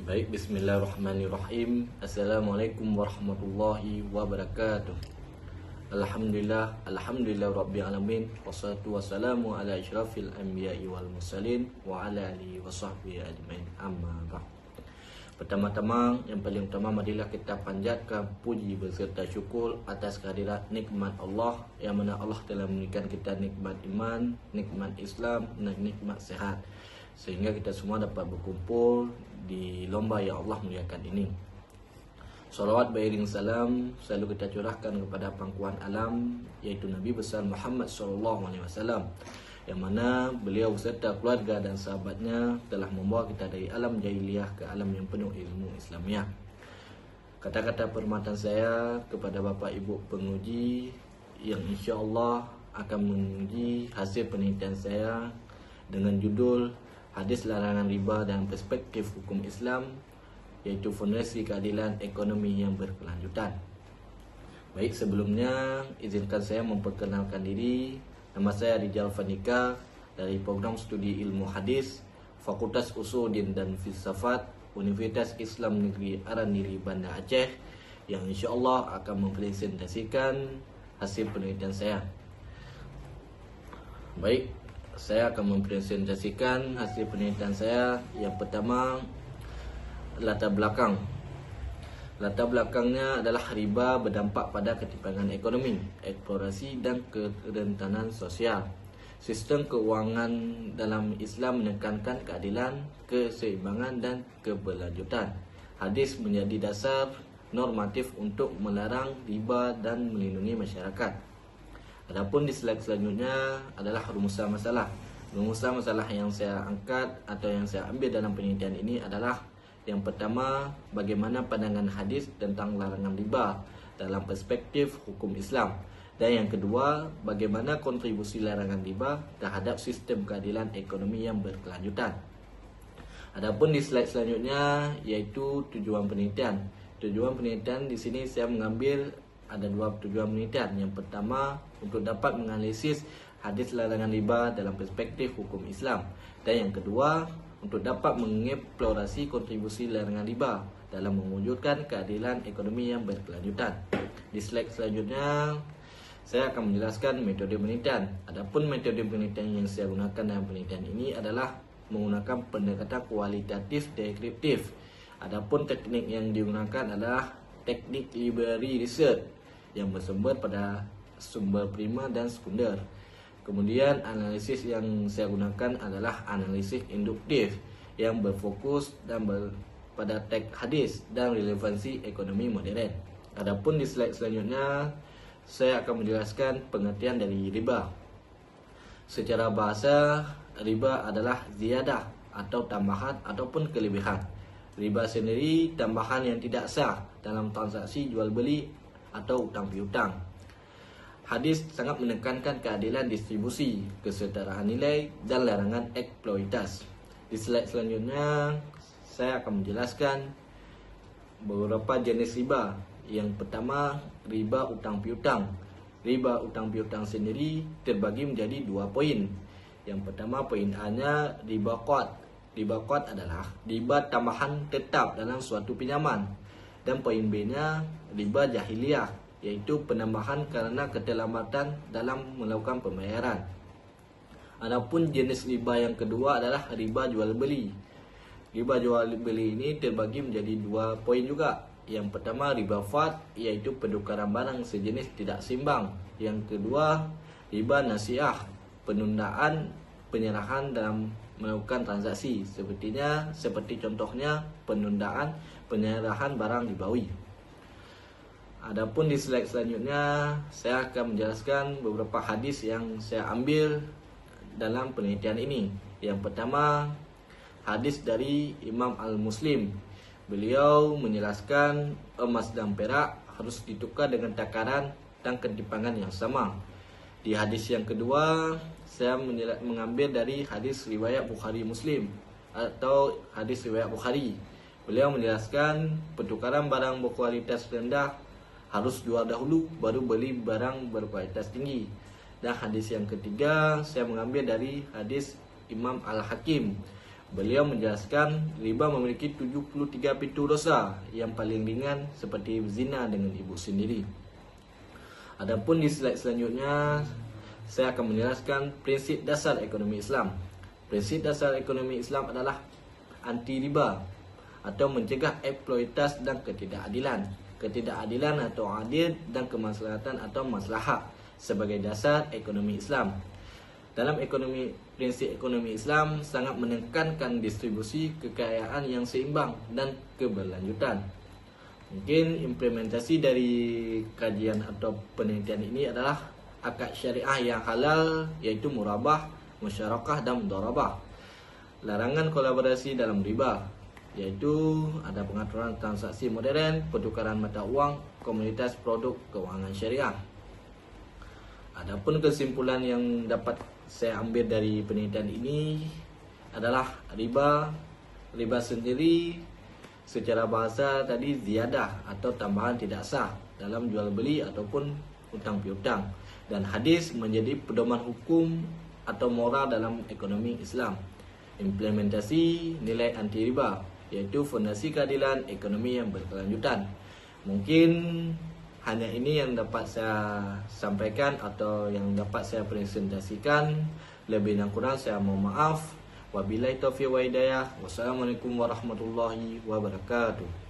Baik, bismillahirrahmanirrahim. Assalamualaikum warahmatullahi wabarakatuh. Alhamdulillah rabbil alamin. Wassalatu wassalamu ala asyrafil anbiya'i wal mursalin wa ala alihi wasahbihi ajmain. Amma ba'd. Pertama-tama, yang paling utama marilah kita panjatkan puji beserta syukur atas kehadirat nikmat Allah, yang mana Allah telah memberikan kita nikmat iman, nikmat Islam, dan nikmat sehat, sehingga kita semua dapat berkumpul di lomba yang Allah muliakan ini. Salawat beriring salam selalu kita curahkan kepada pangkuan alam, yaitu Nabi besar Muhammad SAW, yang mana beliau beserta keluarga dan sahabatnya telah membawa kita dari alam jahiliyah ke alam yang penuh ilmu Islamiah. Kata-kata perkhidmatan saya kepada Bapak Ibu penguji yang insya-Allah akan menguji hasil penelitian saya dengan judul Hadis Larangan Riba dan Perspektif Hukum Islam, yaitu Fondasi Keadilan Ekonomi yang Berkelanjutan. Baik, sebelumnya izinkan saya memperkenalkan diri. Nama saya Rijal Fandika dari Program Studi Ilmu Hadis, Fakultas Usuluddin dan Filsafat, Universitas Islam Negeri Arandiri, Banda Aceh, yang insya-Allah akan mempresentasikan hasil penelitian saya. Baik, saya akan mempresentasikan hasil penelitian saya. Yang pertama, latar belakang. Latar belakangnya adalah riba berdampak pada ketimpangan ekonomi, eksplorasi dan kerentanan sosial. Sistem keuangan dalam Islam menekankan keadilan, keseimbangan dan keberlanjutan. Hadis menjadi dasar normatif untuk melarang riba dan melindungi masyarakat. Adapun di slide selanjutnya adalah rumusan masalah. Rumusan masalah yang saya angkat atau yang saya ambil dalam penelitian ini adalah: yang pertama, bagaimana pandangan hadis tentang larangan riba dalam perspektif hukum Islam. Dan yang kedua, bagaimana kontribusi larangan riba terhadap sistem keadilan ekonomi yang berkelanjutan. Adapun di slide selanjutnya yaitu tujuan penelitian. Tujuan penelitian di sini saya mengambil ada dua tujuan penelitian. Yang pertama, untuk dapat menganalisis hadis larangan riba dalam perspektif hukum Islam. Dan yang kedua, untuk dapat mengeksplorasi kontribusi larangan riba dalam mewujudkan keadilan ekonomi yang berkelanjutan. Di slide selanjutnya, saya akan menjelaskan metode penelitian. Adapun metode penelitian yang saya gunakan dalam penelitian ini adalah menggunakan pendekatan kualitatif deskriptif. Adapun teknik yang digunakan adalah teknik library research yang bersumber pada sumber primer dan sekunder. Kemudian analisis yang saya gunakan adalah analisis induktif yang berfokus dan pada teks hadis dan relevansi ekonomi modern. Adapun di slide selanjutnya, saya akan menjelaskan pengertian dari riba. Secara bahasa, riba adalah ziyadah atau tambahan ataupun kelebihan. Riba sendiri tambahan yang tidak sah dalam transaksi jual beli atau utang piutang. Hadis sangat menekankan keadilan distribusi, kesetaraan nilai, dan larangan eksploitasi. Di slide selanjutnya, saya akan menjelaskan beberapa jenis riba. Yang pertama, riba utang piutang. Riba utang piutang sendiri terbagi menjadi dua poin. Yang pertama, poin A-nya riba qard. Riba qard adalah riba tambahan tetap dalam suatu pinjaman. Dan poin B-nya riba jahiliyah, yaitu penambahan karena keterlambatan dalam melakukan pembayaran. Adapun jenis riba yang kedua adalah riba jual beli. Riba jual beli ini terbagi menjadi dua poin juga. Yang pertama, riba fard, yaitu penukaran barang sejenis tidak seimbang. Yang kedua, riba nasiah, penundaan penyerahan dalam melakukan transaksi. Seperti contohnya penundaan penyerahan barang ribawi. Adapun di slide selanjutnya, saya akan menjelaskan beberapa hadis yang saya ambil dalam penelitian ini. Yang pertama, hadis dari Imam Al-Muslim. Beliau menjelaskan emas dan perak harus ditukar dengan takaran dan ketimpangan yang sama. Di hadis yang kedua, saya mengambil dari hadis riwayat Bukhari Muslim atau hadis riwayat Bukhari. Beliau menjelaskan pertukaran barang berkualitas rendah harus jual dahulu baru beli barang berkualitas tinggi. Dan hadis yang ketiga saya mengambil dari hadis Imam Al-Hakim. Beliau menjelaskan riba memiliki 73 pintu dosa yang paling ringan seperti zina dengan ibu sendiri. Adapun di slide selanjutnya, saya akan menjelaskan prinsip dasar ekonomi Islam. Prinsip dasar ekonomi Islam adalah anti riba atau mencegah eksploitasi dan ketidakadilan. Ketidakadilan atau adil dan kemaslahatan atau maslahah sebagai dasar ekonomi Islam. Dalam prinsip ekonomi Islam sangat menekankan distribusi kekayaan yang seimbang dan keberlanjutan. Mungkin implementasi dari kajian atau penelitian ini adalah akad syariah yang halal, yaitu murabah, musyarakah dan mudharabah. Larangan kolaborasi dalam riba, yaitu ada pengaturan transaksi modern, pertukaran mata uang, komunitas produk keuangan syariah. Adapun kesimpulan yang dapat saya ambil dari penelitian ini adalah riba sendiri secara bahasa tadi ziyadah atau tambahan tidak sah dalam jual beli ataupun hutang piutang, dan hadis menjadi pedoman hukum atau moral dalam ekonomi Islam. Implementasi nilai anti riba, yaitu fondasi keadilan ekonomi yang berkelanjutan. Mungkin hanya ini yang dapat saya sampaikan atau yang dapat saya presentasikan. Lebih dan kurang saya mohon maaf. Wabillahi taufiq wa hidayah. Wassalamualaikum warahmatullahi wabarakatuh.